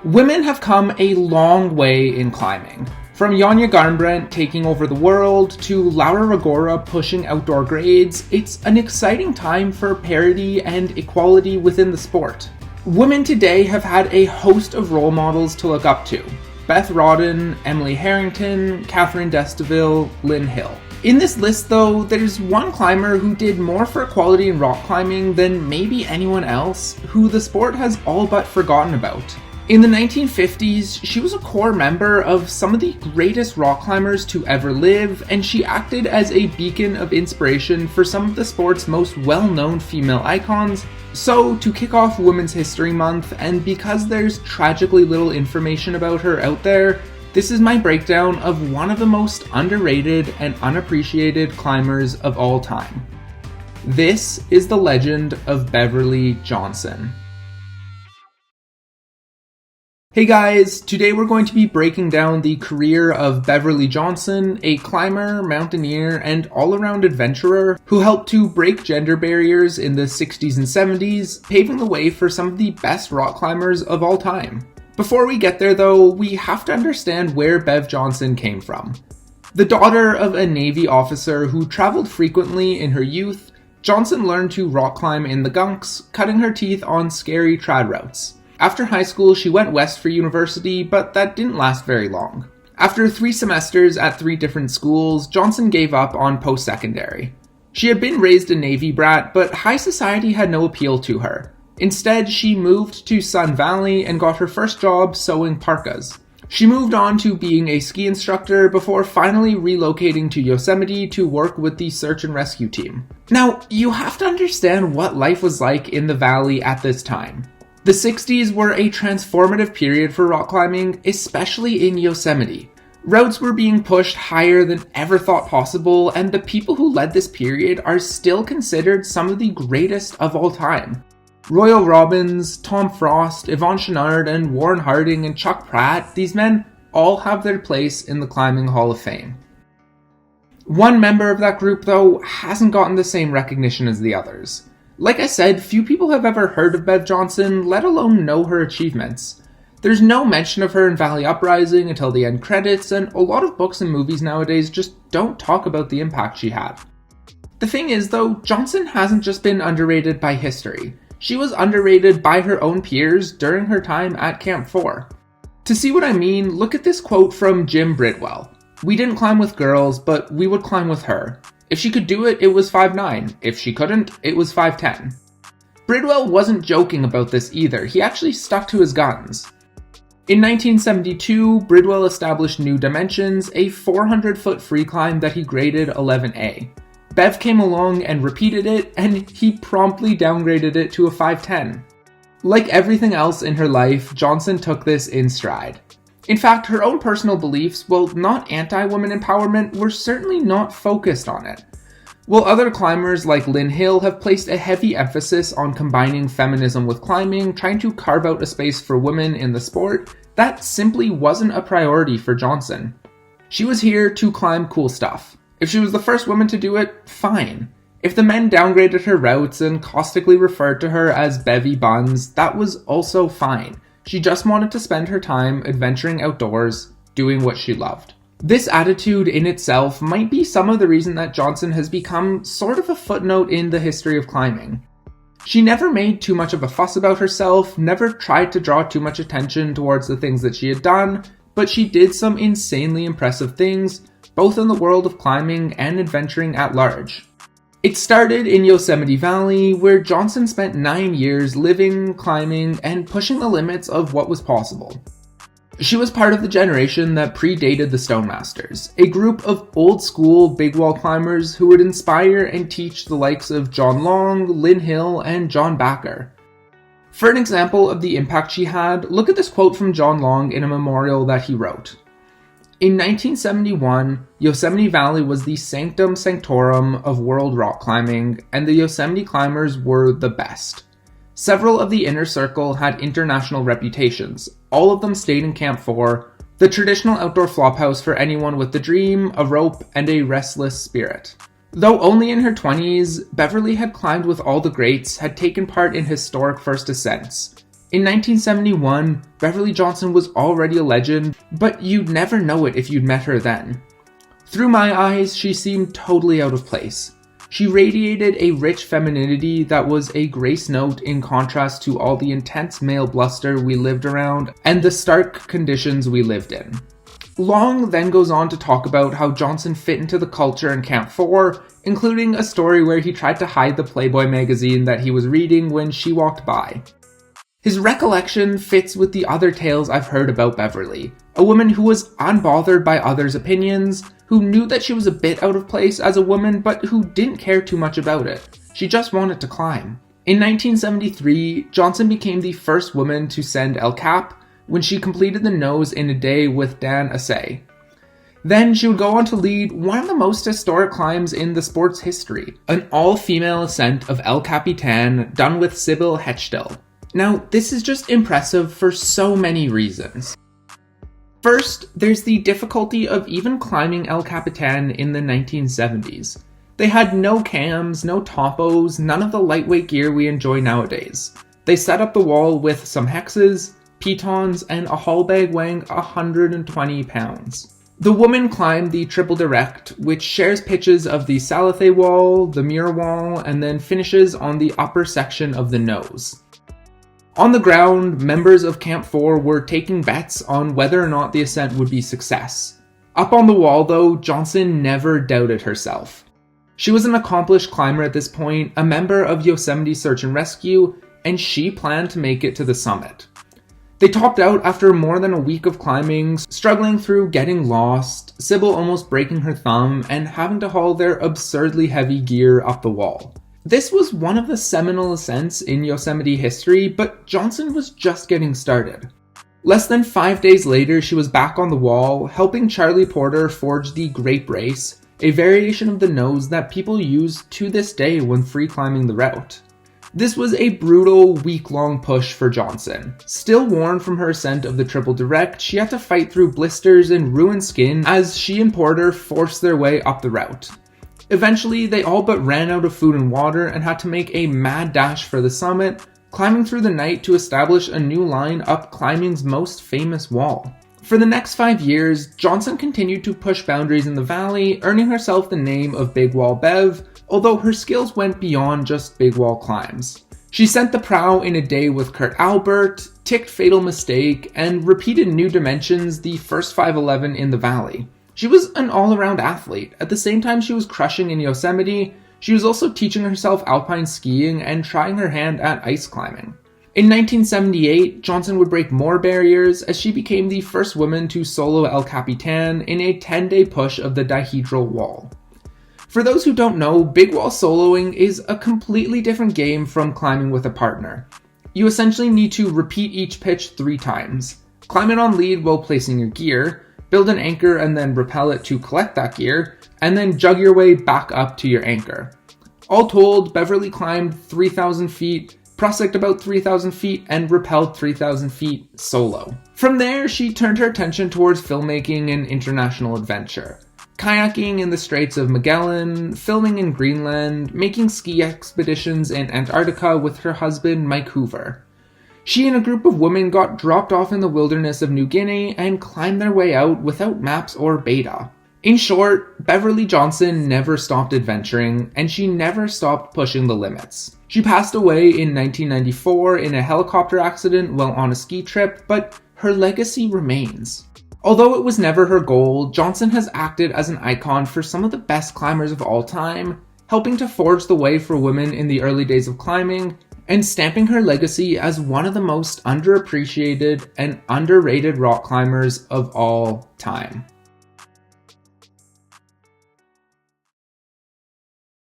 Women have come a long way in climbing. From Janja Garnbret taking over the world to Laura Rigora pushing outdoor grades, it's an exciting time for parity and equality within the sport. Women today have had a host of role models to look up to. Beth Rodden, Emily Harrington, Catherine Destiville, Lynn Hill. In this list though, there's one climber who did more for equality in rock climbing than maybe anyone else, who the sport has all but forgotten about. In the 1950s, she was a core member of some of the greatest rock climbers to ever live, and she acted as a beacon of inspiration for some of the sport's most well-known female icons. So, to kick off Women's History Month, and because there's tragically little information about her out there, this is my breakdown of one of the most underrated and unappreciated climbers of all time. This is the legend of Beverly Johnson. Hey guys, today we're going to be breaking down the career of Beverly Johnson, a climber, mountaineer, and all-around adventurer who helped to break gender barriers in the 60s and 70s, paving the way for some of the best rock climbers of all time. Before we get there though, we have to understand where Bev Johnson came from. The daughter of a Navy officer who traveled frequently in her youth, Johnson learned to rock climb in the gunks, cutting her teeth on scary trad routes. After high school, she went west for university, but that didn't last very long. After 3 semesters at 3 different schools, Johnson gave up on post-secondary. She had been raised a Navy brat, but high society had no appeal to her. Instead, she moved to Sun Valley and got her first job sewing parkas. She moved on to being a ski instructor before finally relocating to Yosemite to work with the search and rescue team. Now, you have to understand what life was like in the valley at this time. The 60s were a transformative period for rock climbing, especially in Yosemite. Routes were being pushed higher than ever thought possible, and the people who led this period are still considered some of the greatest of all time. Royal Robbins, Tom Frost, Yvon Chouinard, and Warren Harding and Chuck Pratt, these men all have their place in the Climbing Hall of Fame. One member of that group, though, hasn't gotten the same recognition as the others. Like I said, few people have ever heard of Bev Johnson, let alone know her achievements. There's no mention of her in Valley Uprising until the end credits, and a lot of books and movies nowadays just don't talk about the impact she had. The thing is though, Johnson hasn't just been underrated by history. She was underrated by her own peers during her time at Camp 4. To see what I mean, look at this quote from Jim Bridwell. "We didn't climb with girls, but we would climb with her. If she could do it, it was 5'9". If she couldn't, it was 5'10". Bridwell wasn't joking about this either, he actually stuck to his guns. In 1972, Bridwell established New Dimensions, a 400-foot free climb that he graded 11A. Bev came along and repeated it, and he promptly downgraded it to a 5'10". Like everything else in her life, Johnson took this in stride. In fact, her own personal beliefs, while not anti-women empowerment, were certainly not focused on it. While other climbers like Lynn Hill have placed a heavy emphasis on combining feminism with climbing, trying to carve out a space for women in the sport, that simply wasn't a priority for Johnson. She was here to climb cool stuff. If she was the first woman to do it, fine. If the men downgraded her routes and caustically referred to her as Bevy Buns, that was also fine. She just wanted to spend her time adventuring outdoors, doing what she loved. This attitude in itself might be some of the reason that Johnson has become sort of a footnote in the history of climbing. She never made too much of a fuss about herself, never tried to draw too much attention towards the things that she had done, but she did some insanely impressive things, both in the world of climbing and adventuring at large. It started in Yosemite Valley, where Johnson spent 9 years living, climbing, and pushing the limits of what was possible. She was part of the generation that predated the Stonemasters, a group of old-school big wall climbers who would inspire and teach the likes of John Long, Lynn Hill, and John Backer. For an example of the impact she had, look at this quote from John Long in a memorial that he wrote. In 1971, Yosemite Valley was the sanctum sanctorum of world rock climbing, and the Yosemite climbers were the best. Several of the inner circle had international reputations. All of them stayed in Camp 4, the traditional outdoor flophouse for anyone with a dream, a rope, and a restless spirit. Though only in her 20s, Beverly had climbed with all the greats, had taken part in historic first ascents. In 1971, Beverly Johnson was already a legend, but you'd never know it if you'd met her then. Through my eyes, she seemed totally out of place. She radiated a rich femininity that was a grace note in contrast to all the intense male bluster we lived around and the stark conditions we lived in. Long then goes on to talk about how Johnson fit into the culture in Camp 4, including a story where he tried to hide the Playboy magazine that he was reading when she walked by. His recollection fits with the other tales I've heard about Beverly, a woman who was unbothered by others' opinions, who knew that she was a bit out of place as a woman but who didn't care too much about it. She just wanted to climb. In 1973, Johnson became the first woman to send El Cap when she completed the nose in a day with Dan Assay. Then she would go on to lead one of the most historic climbs in the sport's history, an all-female ascent of El Capitan done with Sybil Hechtel. Now, this is just impressive for so many reasons. First, there's the difficulty of even climbing El Capitan in the 1970s. They had no cams, no topos, none of the lightweight gear we enjoy nowadays. They set up the wall with some hexes, pitons, and a haul bag weighing 120 pounds. The woman climbed the triple direct, which shares pitches of the Salathe wall, the mirror wall, and then finishes on the upper section of the nose. On the ground, members of Camp 4 were taking bets on whether or not the ascent would be success. Up on the wall, though, Johnson never doubted herself. She was an accomplished climber at this point, a member of Yosemite Search and Rescue, and she planned to make it to the summit. They topped out after more than a week of climbing, struggling through getting lost, Sybil almost breaking her thumb, and having to haul their absurdly heavy gear up the wall. This was one of the seminal ascents in Yosemite history, but Johnson was just getting started. Less than 5 days later, she was back on the wall, helping Charlie Porter forge the Grape Race, a variation of the nose that people use to this day when free climbing the route. This was a brutal, week-long push for Johnson. Still worn from her ascent of the Triple Direct, she had to fight through blisters and ruined skin as she and Porter forced their way up the route. Eventually, they all but ran out of food and water and had to make a mad dash for the summit, climbing through the night to establish a new line up climbing's most famous wall. For the next 5 years, Johnson continued to push boundaries in the valley, earning herself the name of Big Wall Bev, although her skills went beyond just big wall climbs. She sent the prow in a day with Kurt Albert, ticked Fatal Mistake, and repeated New Dimensions, the first 511 in the valley. She was an all-around athlete. At the same time she was crushing in Yosemite, she was also teaching herself alpine skiing and trying her hand at ice climbing. In 1978, Johnson would break more barriers as she became the first woman to solo El Capitan in a 10-day push of the dihedral wall. For those who don't know, big wall soloing is a completely different game from climbing with a partner. You essentially need to repeat each pitch 3 times, climb it on lead while placing your gear, build an anchor and then rappel it to collect that gear, and then jug your way back up to your anchor. All told, Beverly climbed 3,000 feet, prospect about 3,000 feet, and rappelled 3,000 feet solo. From there, she turned her attention towards filmmaking and international adventure. Kayaking in the Straits of Magellan, filming in Greenland, making ski expeditions in Antarctica with her husband Mike Hoover. She and a group of women got dropped off in the wilderness of New Guinea and climbed their way out without maps or beta. In short, Beverly Johnson never stopped adventuring, and she never stopped pushing the limits. She passed away in 1994 in a helicopter accident while on a ski trip, but her legacy remains. Although it was never her goal, Johnson has acted as an icon for some of the best climbers of all time, helping to forge the way for women in the early days of climbing, and stamping her legacy as one of the most underappreciated and underrated rock climbers of all time.